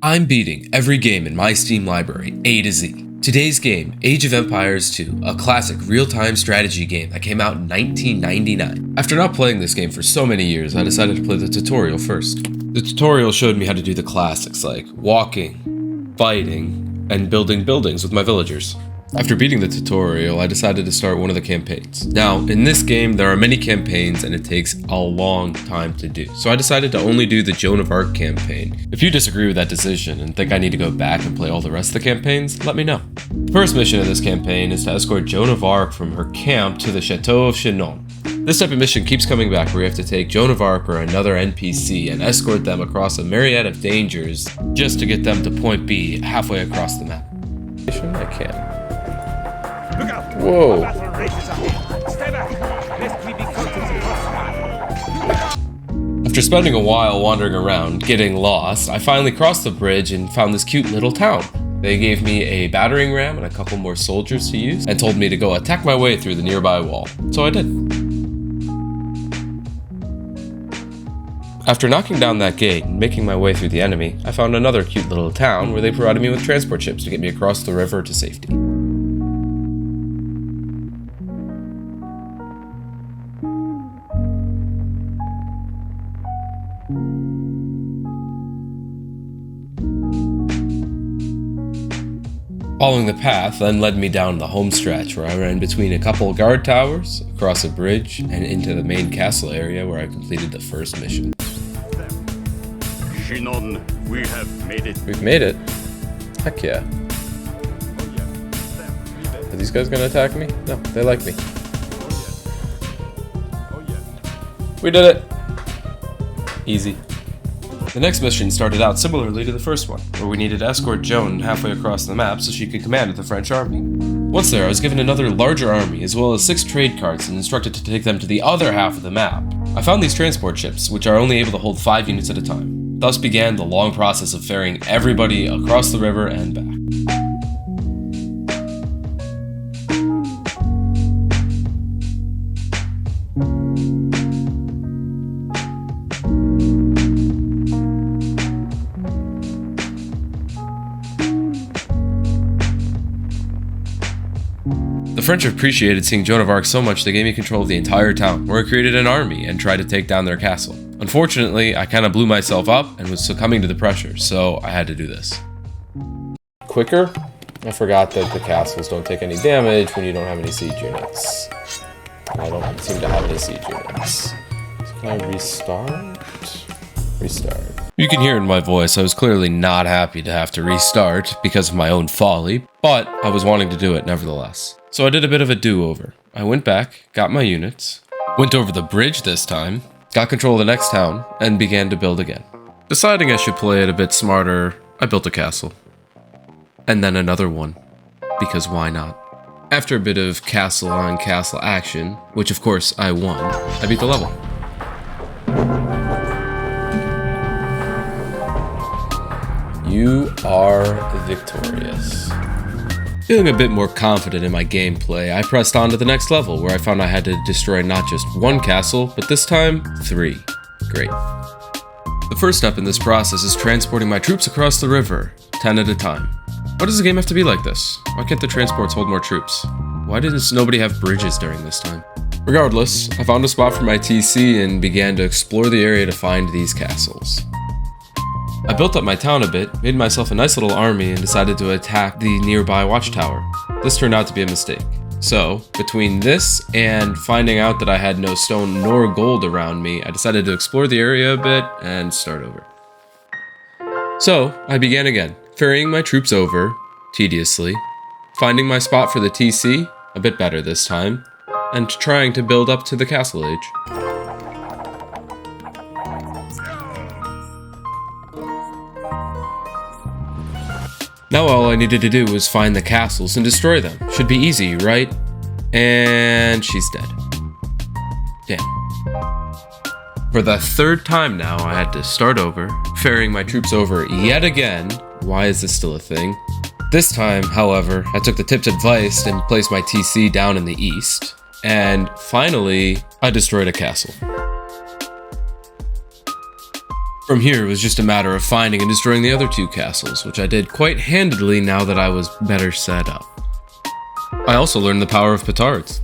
I'm beating every game in my Steam library, A to Z. Today's game, Age of Empires 2, a classic real-time strategy game that came out in 1999. After not playing this game for so many years, I decided to play the tutorial first. The tutorial showed me how to do the classics like walking, fighting, and building buildings with my villagers. After beating the tutorial, I decided to start one of the campaigns. Now, in this game, there are many campaigns and it takes a long time to do. So I decided to only do the Joan of Arc campaign. If you disagree with that decision and think I need to go back and play all the rest of the campaigns, let me know. The first mission of this campaign is to escort Joan of Arc from her camp to the Chateau of Chinon. This type of mission keeps coming back where you have to take Joan of Arc or another NPC and escort them across a myriad of dangers just to get them to point B halfway across the map. I can. Whoa. After spending a while wandering around, getting lost, I finally crossed the bridge and found this cute little town. They gave me a battering ram and a couple more soldiers to use, and told me to go attack my way through the nearby wall. So I did. After knocking down that gate and making my way through the enemy, I found another cute little town where they provided me with transport ships to get me across the river to safety. Following the path then led me down the home stretch where I ran between a couple of guard towers, across a bridge, and into the main castle area where I completed the first mission. Chinon, we have made it. We've made it? Heck yeah. Are these guys gonna attack me? No, they like me. We did it! Easy. The next mission started out similarly to the first one, where we needed to escort Joan halfway across the map so she could command the French army. Once there, I was given another larger army as well as 6 trade carts and instructed to take them to the other half of the map. I found these transport ships, which are only able to hold 5 units at a time. Thus began the long process of ferrying everybody across the river and back. The French appreciated seeing Joan of Arc so much they gave me control of the entire town, where I created an army and tried to take down their castle. Unfortunately, I kinda blew myself up and was succumbing to the pressure, so I had to do this. Quicker? I forgot that the castles don't take any damage when you don't have any siege units. I don't seem to have any siege units. So can I restart? Restart. You can hear in my voice I was clearly not happy to have to restart because of my own folly, but I was wanting to do it nevertheless. So I did a bit of a do-over. I went back, got my units, went over the bridge this time, got control of the next town, and began to build again. Deciding I should play it a bit smarter, I built a castle. And then another one, because why not? After a bit of castle on castle action, which of course I won, I beat the level. You are victorious. Feeling a bit more confident in my gameplay, I pressed on to the next level where I found I had to destroy not just 1 castle, but this time 3. Great. The first step in this process is transporting my troops across the river, 10 at a time. Why does the game have to be like this? Why can't the transports hold more troops? Why didn't nobody have bridges during this time? Regardless, I found a spot for my TC and began to explore the area to find these castles. I built up my town a bit, made myself a nice little army, and decided to attack the nearby watchtower. This turned out to be a mistake. So, between this and finding out that I had no stone nor gold around me, I decided to explore the area a bit and start over. So, I began again, ferrying my troops over, tediously, finding my spot for the TC, a bit better this time, and trying to build up to the castle age. Now all I needed to do was find the castles and destroy them. Should be easy, right? And she's dead. Damn. For the 3rd time now, I had to start over, ferrying my troops over yet again. Why is this still a thing? This time, however, I took the tip's advice and placed my TC down in the east. And finally, I destroyed a castle. From here, it was just a matter of finding and destroying the other 2 castles, which I did quite handedly now that I was better set up. I also learned the power of petards.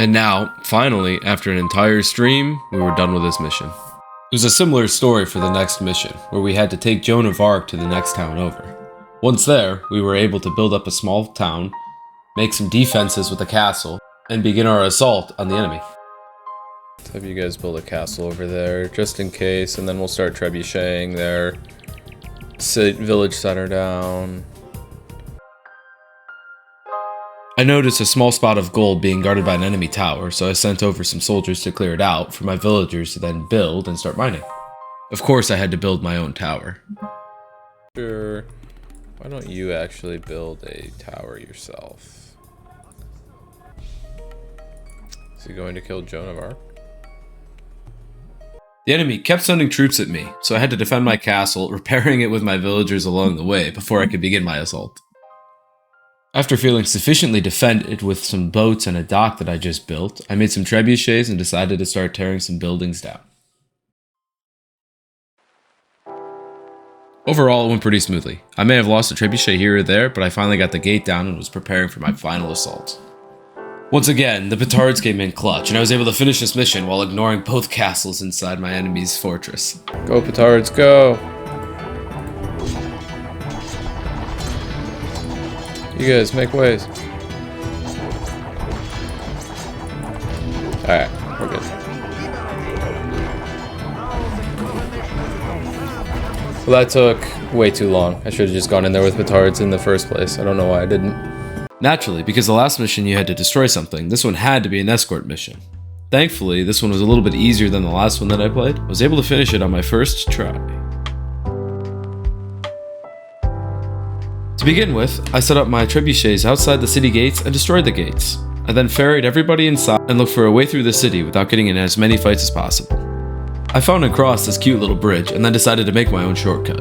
And now, finally, after an entire stream, we were done with this mission. It was a similar story for the next mission, where we had to take Joan of Arc to the next town over. Once there, we were able to build up a small town, make some defenses with a castle, and begin our assault on the enemy. Let's have you guys build a castle over there, just in case, and then we'll start trebucheting their village center down. I noticed a small spot of gold being guarded by an enemy tower, so I sent over some soldiers to clear it out for my villagers to then build and start mining. Of course, I had to build my own tower. Sure. Why don't you actually build a tower yourself? Is he going to kill Joan of Arc? The enemy kept sending troops at me, so I had to defend my castle, repairing it with my villagers along the way before I could begin my assault. After feeling sufficiently defended with some boats and a dock that I just built, I made some trebuchets and decided to start tearing some buildings down. Overall, it went pretty smoothly. I may have lost a trebuchet here or there, but I finally got the gate down and was preparing for my final assault. Once again, the petards came in clutch, and I was able to finish this mission while ignoring both castles inside my enemy's fortress. Go petards, go! You guys, make ways. Alright, we're good. Well, that took way too long. I should have just gone in there with petards in the first place. I don't know why I didn't. Naturally, because the last mission you had to destroy something, this one had to be an escort mission. Thankfully, this one was a little bit easier than the last one that I played. I was able to finish it on my first try. To begin with, I set up my trebuchets outside the city gates and destroyed the gates. I then ferried everybody inside and looked for a way through the city without getting in as many fights as possible. I found and crossed this cute little bridge and then decided to make my own shortcut.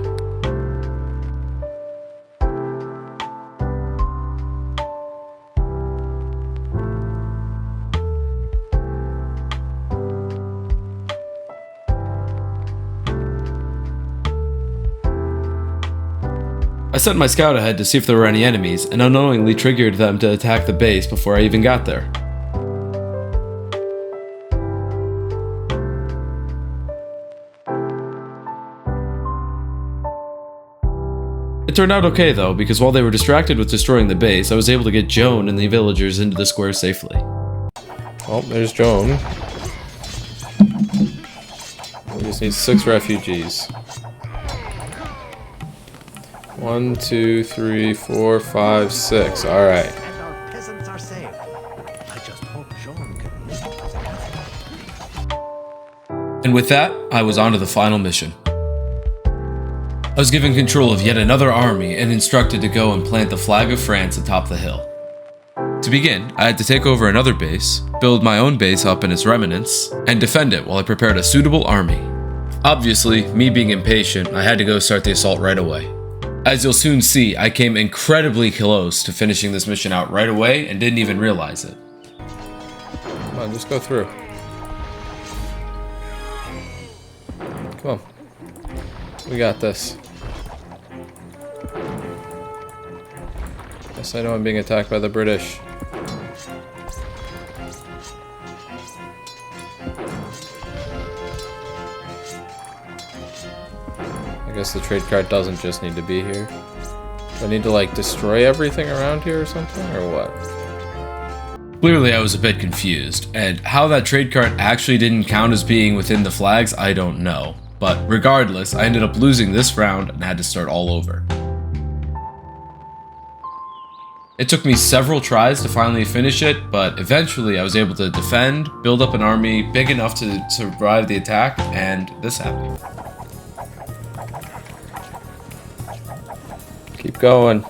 I sent my scout ahead to see if there were any enemies, and unknowingly triggered them to attack the base before I even got there. It turned out okay though, because while they were distracted with destroying the base, I was able to get Joan and the villagers into the square safely. Oh, there's Joan. We just need 6 refugees. 1, 2, 3, 4, 5, 6. Alright. And our peasants are safe. I just hope Jean can make it. And with that, I was on to the final mission. I was given control of yet another army and instructed to go and plant the flag of France atop the hill. To begin, I had to take over another base, build my own base up in its remnants, and defend it while I prepared a suitable army. Obviously, me being impatient, I had to go start the assault right away. As you'll soon see, I came incredibly close to finishing this mission out right away and didn't even realize it. Come on, just go through. Come on. We got this. Yes, I know I'm being attacked by the British. I guess the trade cart doesn't just need to be here. Do I need to like destroy everything around here or something, or what? Clearly I was a bit confused, and how that trade cart actually didn't count as being within the flags, I don't know. But regardless, I ended up losing this round and had to start all over. It took me several tries to finally finish it, but eventually I was able to defend, build up an army big enough to survive the attack, and this happened. Keep going.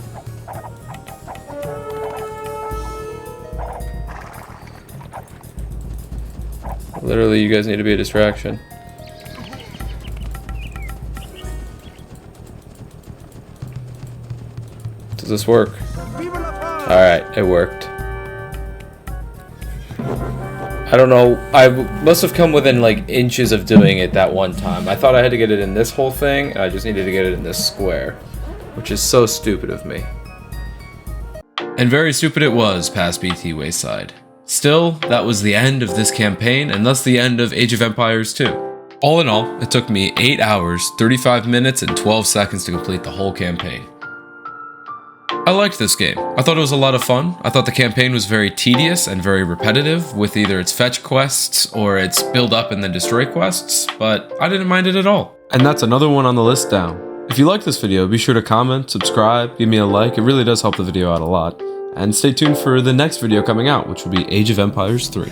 Literally, you guys need to be a distraction. Does this work? Alright, it worked. I don't know. I must have come within like inches of doing it that one time. I thought I had to get it in this whole thing. I just needed to get it in this square, which is so stupid of me. And very stupid it was past BT Wayside. Still, that was the end of this campaign, and thus the end of Age of Empires 2. All in all, it took me 8 hours, 35 minutes, and 12 seconds to complete the whole campaign. I liked this game. I thought it was a lot of fun. I thought the campaign was very tedious and very repetitive, with either its fetch quests or its build up and then destroy quests, but I didn't mind it at all. And that's another one on the list down. If you like this video, be sure to comment, subscribe, give me a like, it really does help the video out a lot. And stay tuned for the next video coming out, which will be Age of Empires 3.